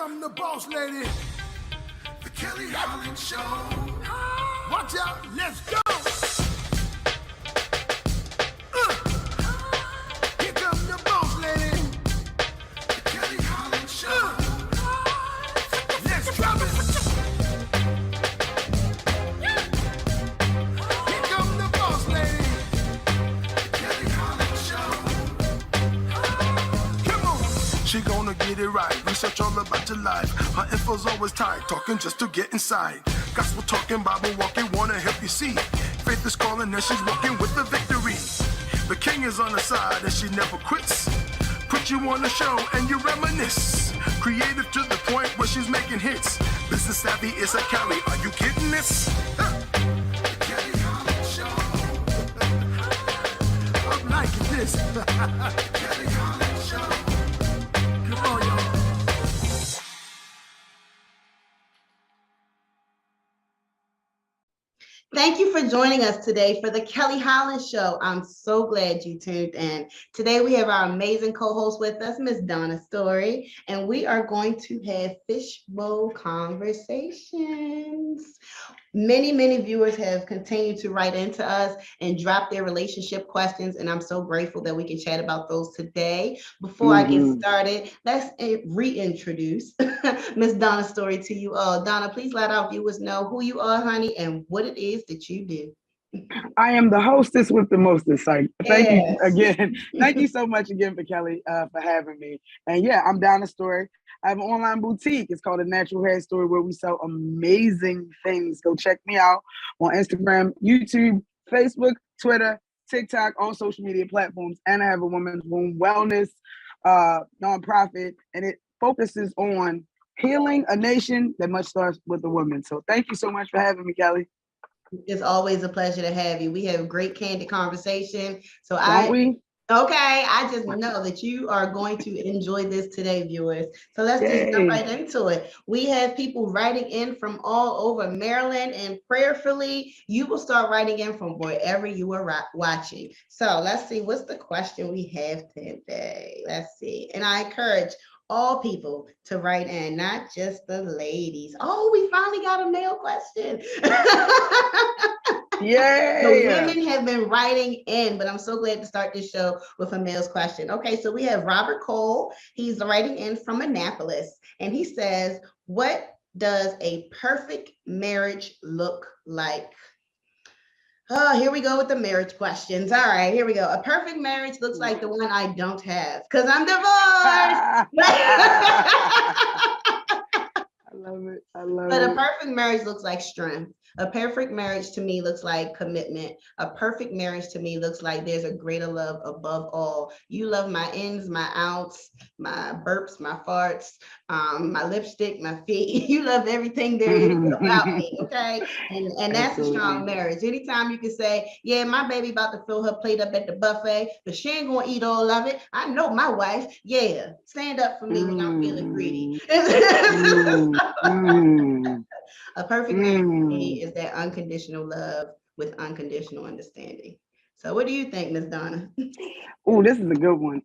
come the boss lady, the Kelly Holland Show. Watch out, let's go. Here come the boss lady, the Kelly Holland Show. Let's drop it. Here come the boss lady, the Kelly Holland Show. Come on. She gonna get it right, research all about your life. Her info's always tight, talking just to get inside. Gospel talking, Bible walking, wanna help you see. Faith is calling and she's walking with the victory. The king is on her side and she never quits. Put you on the show and you reminisce. Creative to the point where she's making hits. Business savvy is a Kelly, are you kidding this? Kelly Holland Show. I'm liking this. Kelly Holland Show. Come on, y'all. Thank you for joining us today for the Kelly Holland Show. I'm so glad you tuned in. Today we have our amazing co-host with us, Miss Donna Story, and we are going to have fishbowl conversations. Many viewers have continued to write into us and drop their relationship questions, and I'm so grateful that we can chat about those today. Before I get started, let's reintroduce Miss Donna Story to you all. Donna, please let our viewers know who you are, honey, and what it is that you do. I am the hostess with the mostest. Thank you again. Thank you so much again for Kelly for having me. And yeah, I'm Donna Story. I have an online boutique. It's called A Natural Hair Story, where we sell amazing things. Go check me out on Instagram, YouTube, Facebook, Twitter, TikTok, all social media platforms. And I have a women's womb wellness nonprofit, and it focuses on healing a nation that much starts with the woman. So thank you so much for having me, Kelly. It's always a pleasure to have you. We have great candid conversation. So I just know that you are going to enjoy this today, viewers. So let's just jump right into it. We have people writing in from all over Maryland, and prayerfully, you will start writing in from wherever you are watching. So let's see, what's the question we have today? Let's see. And I encourage all people to write in, not just the ladies. Oh, we finally got a male question. Yay! The women have been writing in, but I'm so glad to start this show with a male's question. Okay, so we have Robert Cole. He's writing in from Annapolis, and he says, what does a perfect marriage look like? Oh, here we go with the marriage questions. All right, here we go. A perfect marriage looks like the one I don't have because I'm divorced. I love it. I love But it. a perfect marriage looks like strength. A perfect marriage to me looks like commitment. A perfect marriage to me looks like there's a greater love above all. You love my ins, my outs, my burps, my farts, my lipstick, my feet. You love everything there is about me, okay? And that's a strong marriage. Anytime you can say, yeah, my baby about to fill her plate up at the buffet, but she ain't gonna eat all of it. I know my wife, yeah, stand up for me when I'm feeling greedy. A perfect marriage to me is that unconditional love with unconditional understanding. So what do you think, Ms. Donna? Oh, this is a good one.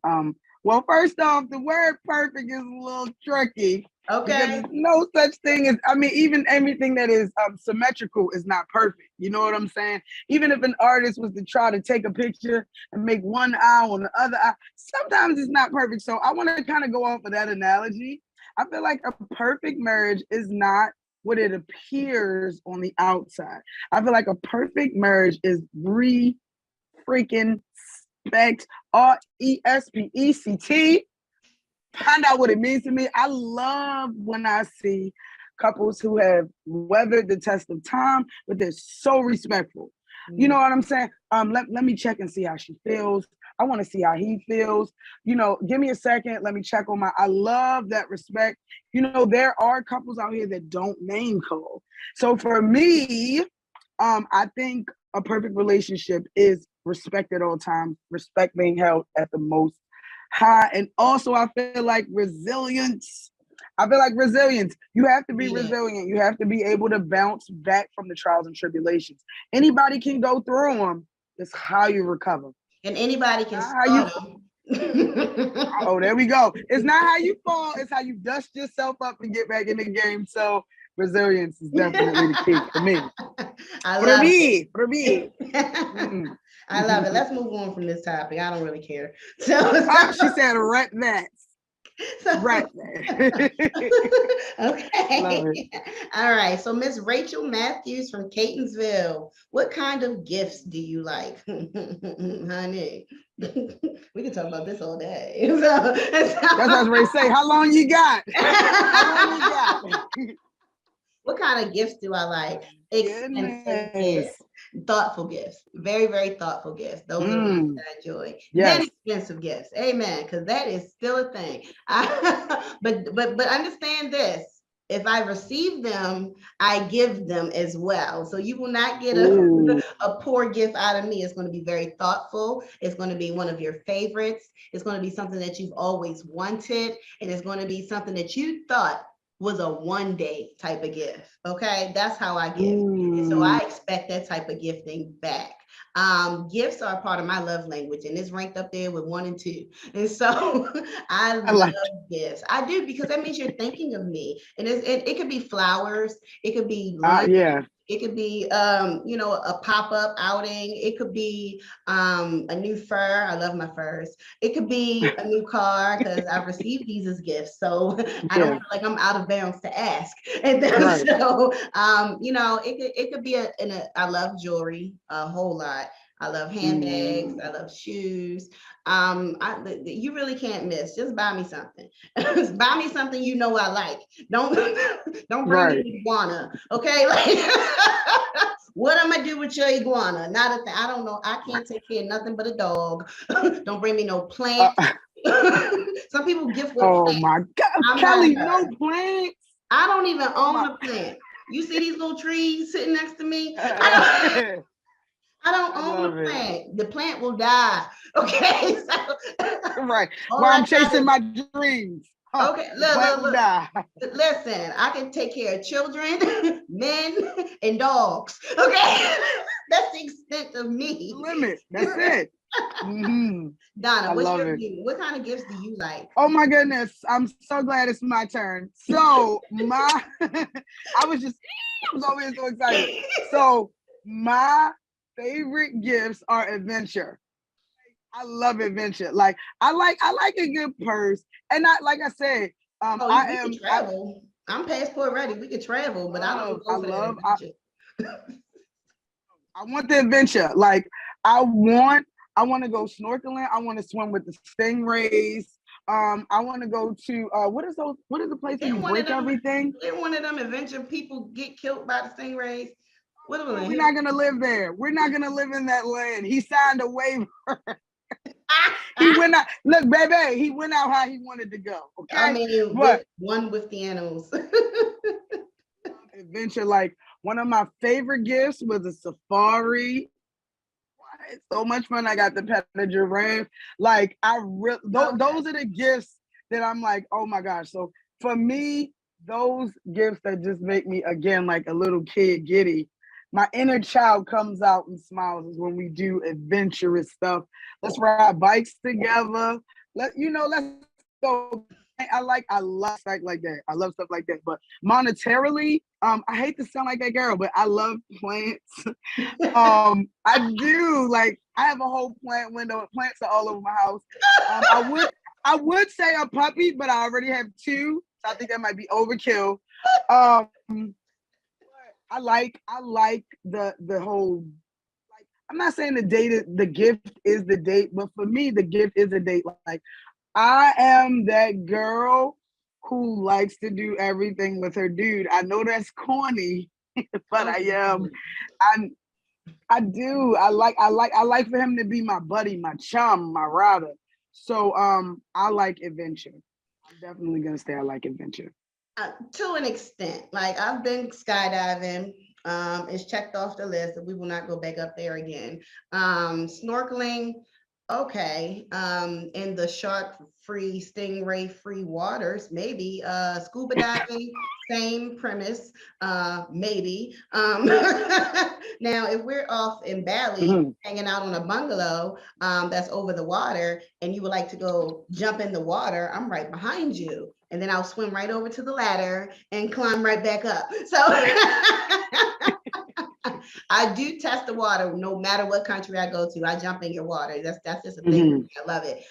Well, first off, the word perfect is a little tricky. Okay. Because there's no such thing as, even everything that is symmetrical is not perfect. You know what I'm saying? Even if an artist was to try to take a picture and make one eye on the other eye, sometimes it's not perfect. So I want to kind of go off of that analogy. I feel like a perfect marriage is not what it appears on the outside. I feel like a perfect marriage is freaking respect, RESPECT. Find out what it means to me. I love when I see couples who have weathered the test of time, but they're so respectful. You know what I'm saying? Let me check and see how she feels. I want to see how he feels. You know, give me a second. Let me check on I love that respect. You know, there are couples out here that don't name call. So for me, I think a perfect relationship is respect at all times, respect being held at the most high. And also I feel like resilience. You have to be resilient. You have to be able to bounce back from the trials and tribulations. Anybody can go through them. It's how you recover. And anybody can start them. Oh, there we go. It's not how you fall, it's how you dust yourself up and get back in the game. So resilience is definitely the key for me. I love it. For me. I love it. Let's move on from this topic. I don't really care. So she said right that. Right there. Okay. All right. So Miss Rachel Matthews from Catonsville, what kind of gifts do you like? Honey, we can talk about this all day. That's what I was ready to say. How long you got? How long you got? What kind of gifts do I like? Expensive gifts, thoughtful gifts, very, very thoughtful gifts. Those are the ones that I enjoy. Yes. Then expensive gifts, amen, because that is still a thing. But understand this: if I receive them, I give them as well. So you will not get a poor gift out of me. It's going to be very thoughtful. It's going to be one of your favorites. It's going to be something that you've always wanted, and it's going to be something that you thought was a one-day type of gift. Okay, that's how I give. And so I expect that type of gifting back. Gifts are part of my love language, and it's ranked up there with 1 and 2. And so I love gifts. I do, because that means you're thinking of me. And it could be flowers, it could be lunch, it could be a pop-up outing, it could be a new fur. I love my furs. It could be a new car, because I've received these as gifts, so I don't feel like I'm out of bounds to ask. And then so it could be I love jewelry a whole lot. I love handbags. I love shoes. You really can't miss. Just buy me something. Buy me something you know I like. Don't bring me iguana. Okay, like what I'm gonna do with your iguana? Not a thing. I don't know. I can't take care of nothing but a dog. Don't bring me no plant. Some people gift with plants. My God, Kelly, no plants. I don't even own a plant. You see these little trees sitting next to me? I don't own the plant. The plant will die. Okay. So, right. While I'm chasing my dreams. Okay. Look. Listen, I can take care of children, men, and dogs. Okay. That's the extent of me. Limit. That's it. Donna, what's your view? What kind of gifts do you like? Oh my goodness. I'm so glad it's my turn. So I was always so excited. So my favorite gifts are adventure. I love adventure. Like I like a good purse, and like I said, can travel. I'm passport ready. We could travel, but I don't go for that adventure. I want the adventure. Like I want to go snorkeling. I want to swim with the stingrays. I want to go to what is the place where you break everything? They're one of them adventure people get killed by the stingrays. We're not gonna live there. We're not gonna live in that land. He signed a waiver. He went out. Look, baby, he went out how he wanted to go. Okay. I mean, one with the animals. Adventure, like one of my favorite gifts was a safari. It's so much fun. I got to pet a giraffe. Like those are the gifts that I'm like, oh my gosh. So for me, those gifts that just make me again like a little kid giddy. My inner child comes out and smiles is when we do adventurous stuff. Let's ride bikes together. Let's go. I love stuff like that. I love stuff like that. But monetarily, I hate to sound like that girl, but I love plants. I do. Like I have a whole plant window. Plants are all over my house. I would say a puppy, but I already have 2. So I think that might be overkill. I like the whole, like, I'm not saying the gift is the date, but for me, the gift is a date. Like, I am that girl who likes to do everything with her dude. I know that's corny, but I am. I do. I like for him to be my buddy, my chum, my rider. So I like adventure. I'm definitely gonna say I like adventure. To an extent, like I've been skydiving. It's checked off the list, and we will not go back up there again. Snorkeling, Okay, in the shark-free, stingray-free waters, maybe. Scuba diving, same premise, maybe. Now, if we're off in Bali, hanging out on a bungalow that's over the water, and you would like to go jump in the water, I'm right behind you. And then I'll swim right over to the ladder and climb right back up. So I do test the water no matter what country I go to. I jump in your water. That's just a thing. I love it.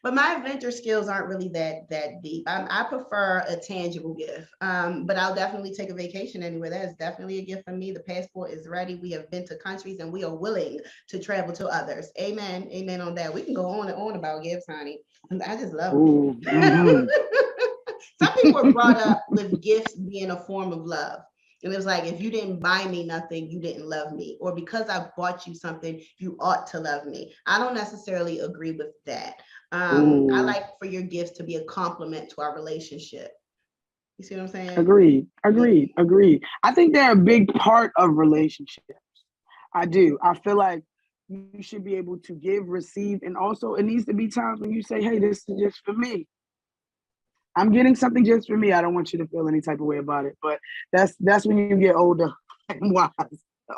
But my adventure skills aren't really that deep. I prefer a tangible gift. But I'll definitely take a vacation anywhere. That is definitely a gift for me. The passport is ready. We have been to countries and we are willing to travel to others. Amen. Amen on that. We can go on and on about gifts, honey. I just love them. Some people were brought up with gifts being a form of love. And it was like, if you didn't buy me nothing, you didn't love me. Or because I bought you something, you ought to love me. I don't necessarily agree with that. I like for your gifts to be a compliment to our relationship. You see what I'm saying? Agreed. I think they're a big part of relationships. I do. I feel like you should be able to give, receive, and also it needs to be times when you say, hey, this is just for me. I'm getting something just for me. I don't want you to feel any type of way about it. But that's when you get older and wise.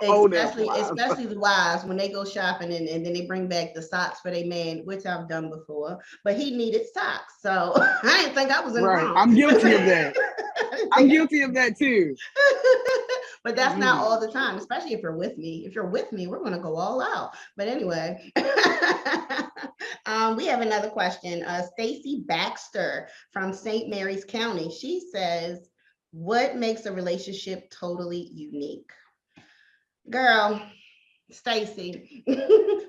Especially the wives when they go shopping and then they bring back the socks for their man, which I've done before. But he needed socks, so I didn't think I was in the wrong. I'm guilty of that. I'm guilty of that too. But that's not all the time, especially if you're with me. If you're with me, we're gonna go all out. But anyway, we have another question. Stacy Baxter from St. Mary's County. She says, "What makes a relationship totally unique?" Girl, Stacy,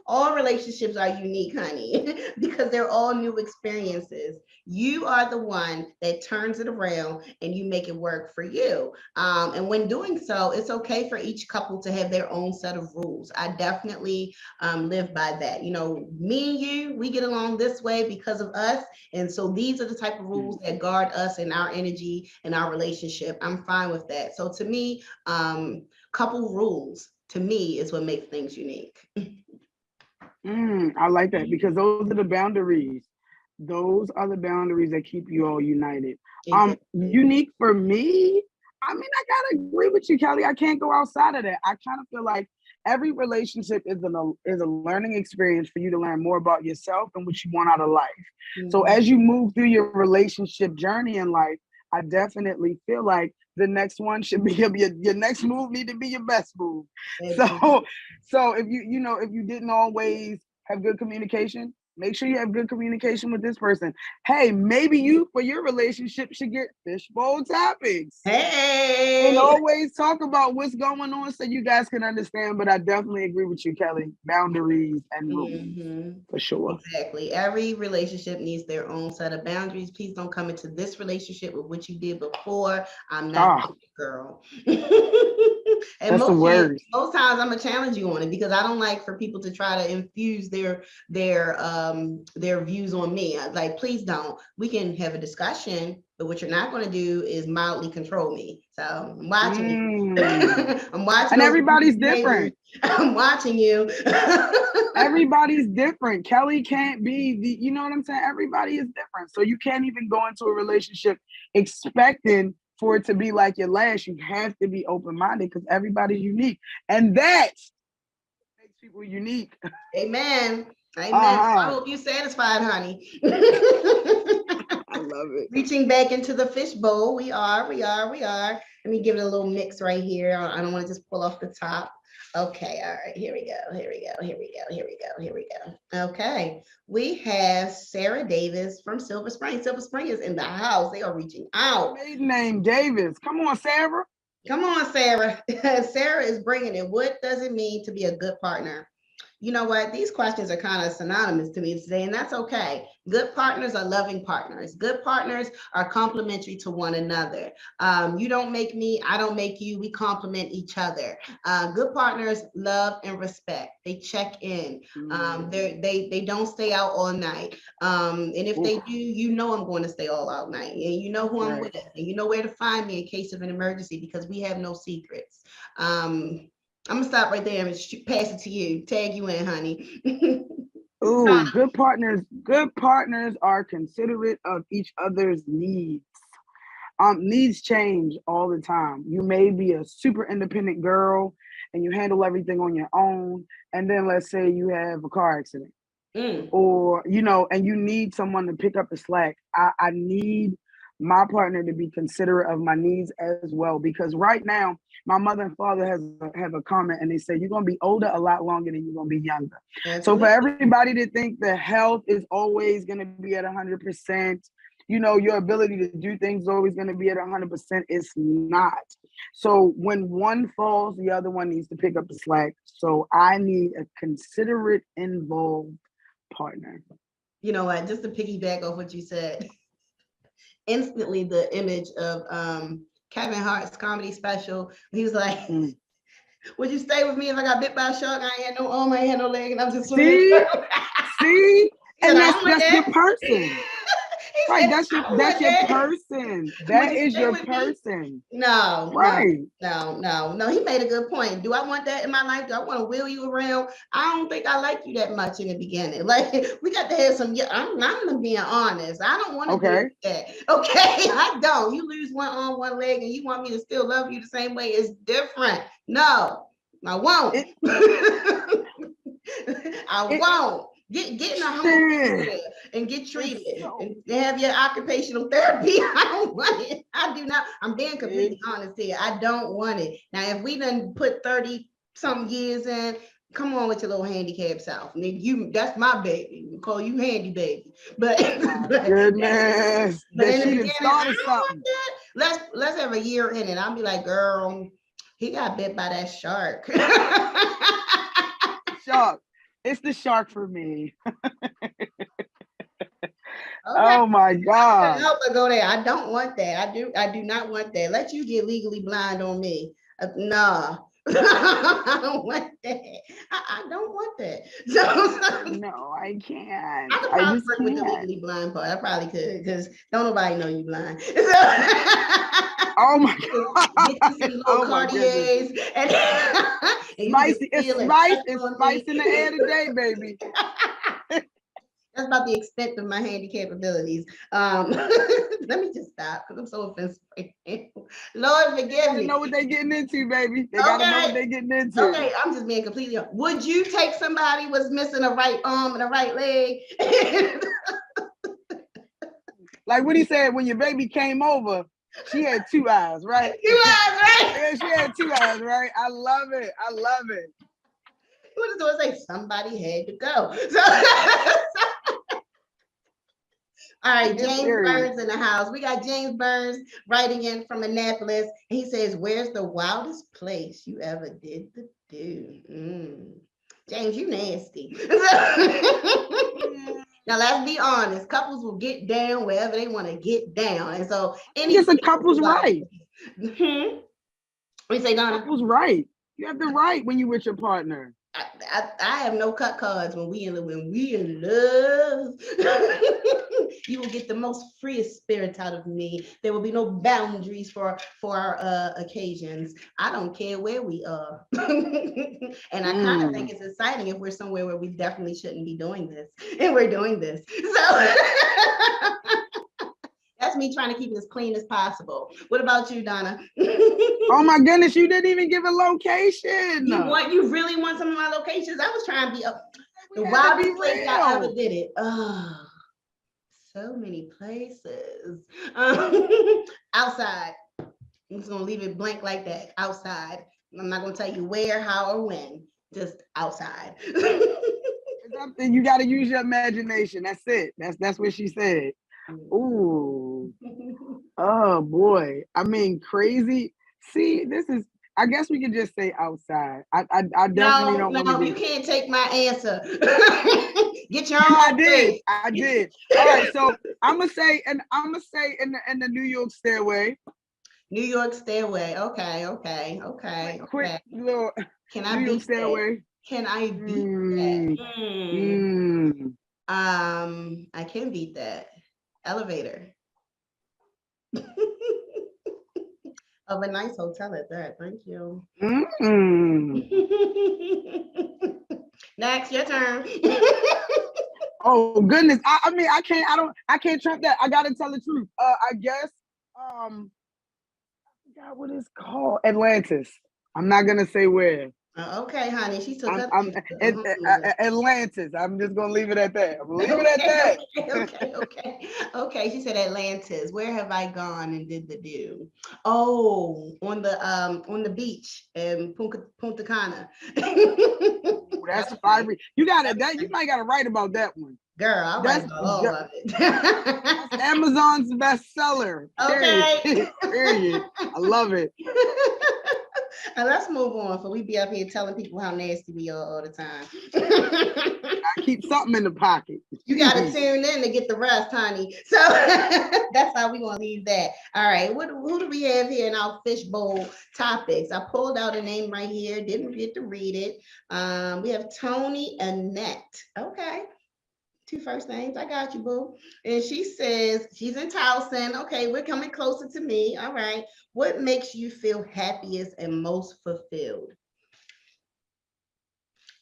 all relationships are unique, honey, because they're all new experiences. You are the one that turns it around and you make it work for you. And when doing so, it's okay for each couple to have their own set of rules. I definitely live by that. You know, me and you, we get along this way because of us. And so these are the type of rules that guard us and our energy and our relationship. I'm fine with that. So to me, couple rules to me is what makes things unique. I like that because those are the boundaries. Those are the boundaries that keep you all united. Exactly. Unique for me, I mean, I gotta agree with you, Kelly. I can't go outside of that. I kind of feel like every relationship is a learning experience for you to learn more about yourself and what you want out of life. So as you move through your relationship journey in life, I definitely feel like the next one should be your next move need to be your best move. So if you didn't always have good communication, make sure you have good communication with this person. Hey, maybe you for your relationship should get fishbowl topics. Hey, and always talk about what's going on so you guys can understand. But I definitely agree with you, Kelly. Boundaries and rules for sure. Exactly. Every relationship needs their own set of boundaries. Please don't come into this relationship with what you did before. I'm not your girl. And that's most times I'm gonna challenge you on it because I don't like for people to try to infuse their views on me. Like, please don't. We can have a discussion, but what you're not going to do is mildly control me. So I'm watching you. I'm watching. And everybody's different. I'm watching you. Everybody's different. Kelly can't be you know what I'm saying? Everybody is different. So you can't even go into a relationship expecting for it to be like your last. You have to be open-minded because everybody's unique. And that makes people unique. Amen. I hope you're satisfied, honey. I love it. Reaching back into the fishbowl. We are. Let me give it a little mix right here. I don't want to just pull off the top. Okay, all right, here we go. Okay, we have Sarah Davis from Silver Spring. Silver Spring is in the house. They are reaching out. Maiden name Davis. Come on, Sarah. Come on, Sarah. Sarah is bringing it. What does it mean to be a good partner? You know what? These questions are kind of synonymous to me today, and that's okay. Good partners are loving partners. Good partners are complementary to one another. You don't make me, I don't make you. We complement each other. Good partners love and respect. They check in. They don't stay out all night. And if they do, you know I'm going to stay all out night, and you know who I'm with, and you know where to find me in case of an emergency because we have no secrets. I'm gonna stop right there and pass it to you. Tag you in, honey. Ooh, good partners are considerate of each other's needs. Needs change all the time. You may be a super independent girl and you handle everything on your own. And then let's say you have a car accident or, and you need someone to pick up the slack. I need my partner to be considerate of my needs as well, because right now my mother and father have a comment and they say, you're going to be older a lot longer than you're going to be younger. Absolutely. So for everybody to think that health is always going to be at 100%, your ability to do things is always going to be at 100%. It's not. So when one falls, the other one needs to pick up the slack. So I need a considerate, involved partner. You know what? Just to piggyback off what you said, instantly the image of Kevin Hart's comedy special. He was like, would you stay with me if I got bit by a shark? I ain't had no arm, I ain't had no leg, and I'm just see, and that's your person. Right, that's your person. That is your person. No, right. No. He made a good point. Do I want that in my life? Do I want to wheel you around? I don't think I like you that much in the beginning. Like, we got to have some. I'm being honest. I don't want to do that. Okay, I don't. You lose one arm, one leg, and you want me to still love you the same way? It's different. No, I won't. I won't. Get in a home and get treated and have your occupational therapy. I don't want it. I do not. I'm being completely honest here. I don't want it. Now, if we done put 30-some years in, come on with your little handicap self. That's my baby. We call you handy baby. But goodness. But in the beginning, I don't want that. Let's have a year in it. I'll be like, girl, he got bit by that shark. Shark. It's the shark for me. Oh my God. I help her go there. I don't want that. I do not want that. Let you get legally blind on me. Nah. I don't want that. I don't want that. So, no, I can't. I could probably work with the legally blind part. I probably could, because don't nobody know you blind. So, oh my God. Get you some little Cartiers and spicy. It's spice in the air today, baby. That's about the extent of my handicap abilities. Let me just stop because I'm so offensive. Lord, forgive me. They know what they're getting into, baby. They gotta know what they're getting into. Okay, I'm just being completely honest. Would you take somebody was missing a right arm and a right leg? Like what he said, when your baby came over, she had 2 eyes, right? 2 eyes, right? Yeah, she had 2 eyes, right? I love it. What does it say? Somebody had to go. All right, James Burns in the house. We got James Burns writing in from Annapolis. He says, where's the wildest place you ever did the do? James, you nasty. Now, let's be honest. Couples will get down wherever they want to get down. And so, it's a couple's right. What do you say, Donna? Couple's right. You have the right when you're with your partner. I have no cut cards when we in love. You will get the most freest spirit out of me. There will be no boundaries for our occasions. I don't care where we are. And I kind of think it's exciting if we're somewhere where we definitely shouldn't be doing this, and we're doing this. So that's me trying to keep it as clean as possible. What about you, Donna? Oh my goodness, you didn't even give a location. You really want some of my locations? I was trying to be the wildest place I ever did it. Oh, so many places. Outside. I'm just gonna leave it blank like that. Outside. I'm not gonna tell you where, how, or when. Just outside. You got to use your imagination. That's it. That's what she said. Ooh. Oh boy. I mean, crazy. See, I guess we could just say outside. I definitely don't want to. No, you can't take my answer. Get your own. I did. All right, so I'm gonna say in the New York Stairway. New York Stairway. Okay. Quick little. Can I beat that? Can I beat that? I can beat that. Elevator. Of a nice hotel at that. Thank you. Next, your turn. Oh goodness. I mean, I can't trump that. I gotta tell the truth. I guess I forgot what it's called. Atlantis. I'm not gonna say where. Okay, honey. She took her Atlantis. I'm just gonna leave it at that. Okay. She said Atlantis. Where have I gone and did the do? Oh, on the beach in Punta Cana. That's fiery. You might gotta write about that one. Girl, I'll write about all of it. That's Amazon's bestseller. Okay. Period. I love it. And let's move on, for we be up here telling people how nasty we are all the time. I keep something in the pocket. You got to tune in to get the rest, honey. So that's how we gonna leave that. All right, who do we have here in our fishbowl topics? I pulled out a name right here, didn't get to read it. We have Tony Annette. Okay. 2 first names. I got you, boo. And she says she's in Towson. Okay, we're coming closer to me. All right. What makes you feel happiest and most fulfilled?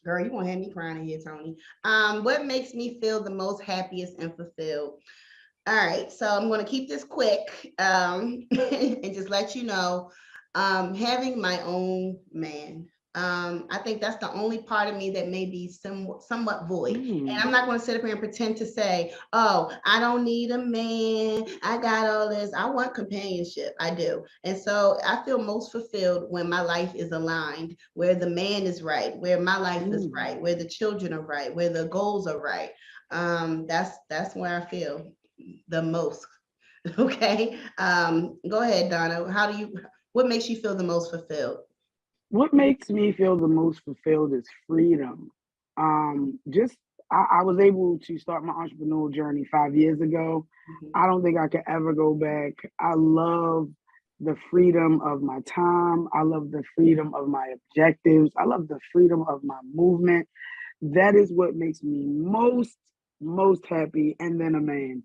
Girl, you won't have me crying in here, Tony. What makes me feel the most happiest and fulfilled? All right, so I'm going to keep this quick and just let you know, having my own man. I think that's the only part of me that may be somewhat void. And I'm not going to sit up here and pretend to say, oh, I don't need a man. I got all this. I want companionship. I do. And so I feel most fulfilled when my life is aligned, where the man is right, where my life is right, where the children are right, where the goals are right. That's where I feel the most. Okay. Go ahead, Donna. What makes you feel the most fulfilled? What makes me feel the most fulfilled is freedom. I was able to start my entrepreneurial journey 5 years ago. I don't think I could ever go back. I love the freedom of my time. I love the freedom of my objectives. I love the freedom of my movement. That is what makes me most happy. And then a man.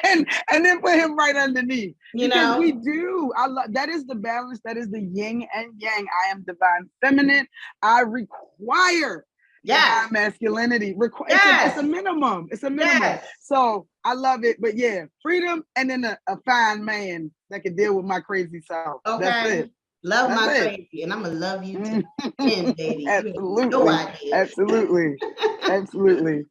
and then put him right underneath. Because we do. That is the balance. That is the yin and yang. I am divine feminine. I require divine masculinity. It's a minimum. It's a minimum. Yes. So I love it. But yeah, freedom and then a fine man that can deal with my crazy self. Okay. That's it. Love my crazy, and I'm gonna love you to the end, baby. Absolutely. No idea. Absolutely. Absolutely.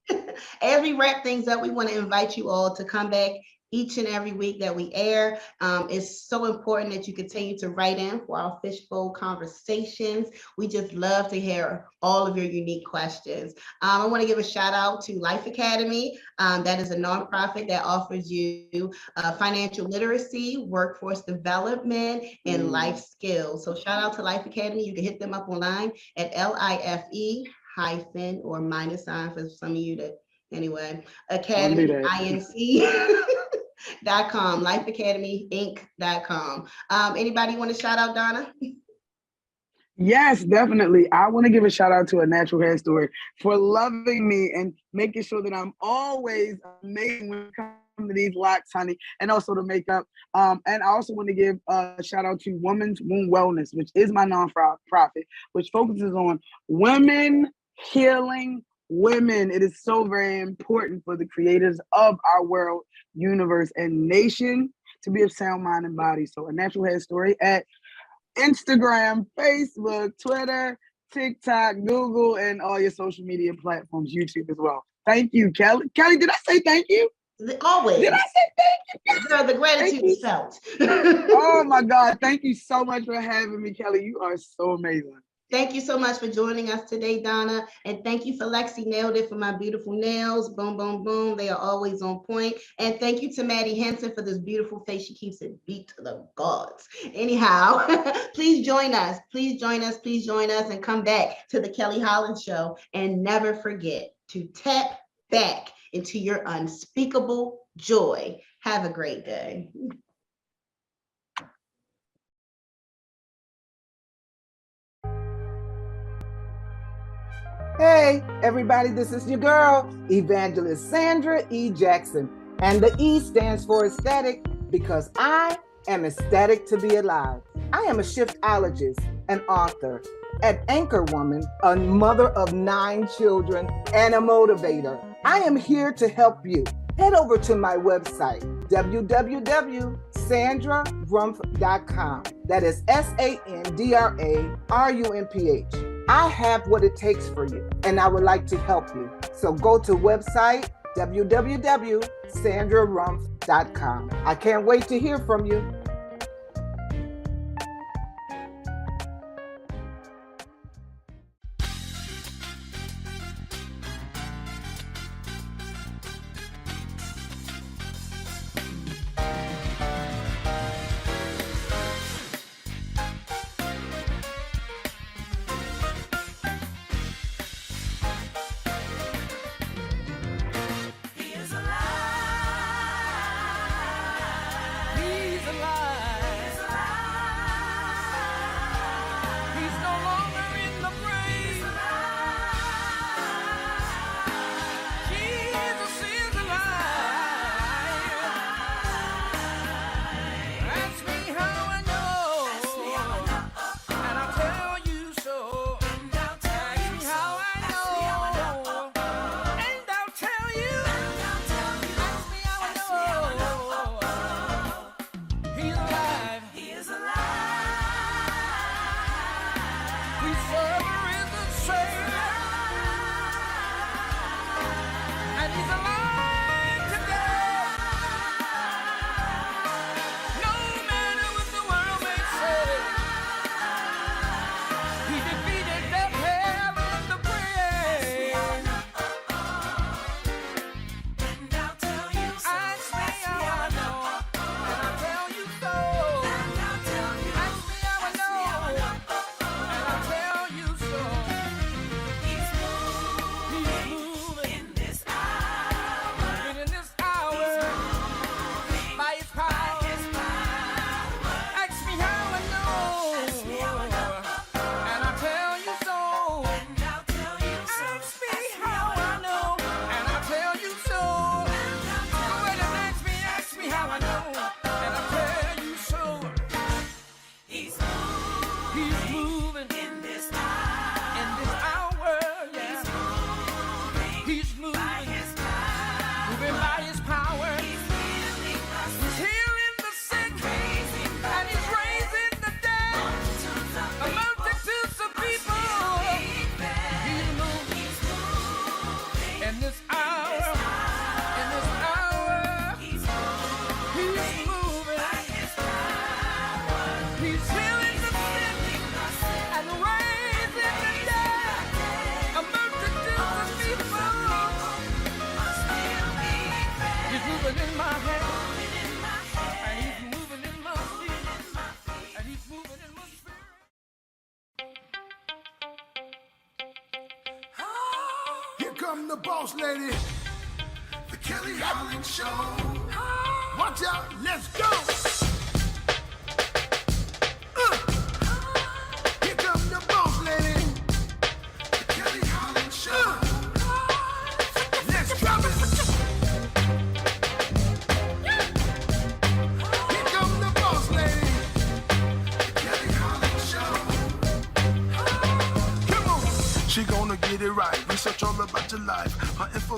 As we wrap things up, we want to invite you all to come back each and every week that we air. It's so important that you continue to write in for our fishbowl conversations. We just love to hear all of your unique questions. I want to give a shout out to Life Academy. That is a nonprofit that offers you financial literacy, workforce development, and life skills. So shout out to Life Academy. You can hit them up online at LIFE- or minus sign for some of you that, anyway, Academy, INC.com, lifeacademyinc.com. Anybody want to shout out, Donna? Yes, definitely. I want to give a shout out to A Natural Hair Story for loving me and making sure that I'm always amazing when it comes to these locks, honey, and also the makeup. And I also want to give a shout out to Women's Womb Wellness, which is my nonprofit, which focuses on women healing women. It is so very important for the creators of our world, universe, and nation to be of sound mind and body. So A Natural Hair Story at Instagram, Facebook, Twitter, TikTok, Google, and all your social media platforms, YouTube as well. Thank you, Kelly. Kelly, did I say thank you? Always. Did I say thank you? Girl, the gratitude is felt. Oh my God. Thank you so much for having me, Kelly. You are so amazing. Thank you so much for joining us today, Donna. And thank you for Lexi Nailed It for my beautiful nails. Boom, boom, boom. They are always on point. And thank you to Maddie Henson for this beautiful face. She keeps it beat to the gods. Anyhow, please join us. Please join us. Please join us and come back to the Kelly Holland Show. And never forget to tap back into your unspeakable joy. Have a great day. Hey, everybody, this is your girl, Evangelist Sandra E. Jackson. And the E stands for ecstatic because I am ecstatic to be alive. I am a shiftologist, an author, an anchor woman, a mother of 9 children, and a motivator. I am here to help you. Head over to my website, www.sandrarumph.com. That is SANDRARUMPH. I have what it takes for you, and I would like to help you. So go to website www.sandrarumph.com. I can't wait to hear from you. Come the boss lady, the Kelly Holland Show. Watch out, let's go. Here come the boss lady, the Kelly Holland Show. Let's drop it. Here come the boss lady, the Kelly Holland Show. Come on, she gonna get it right. Research all about your life. Her info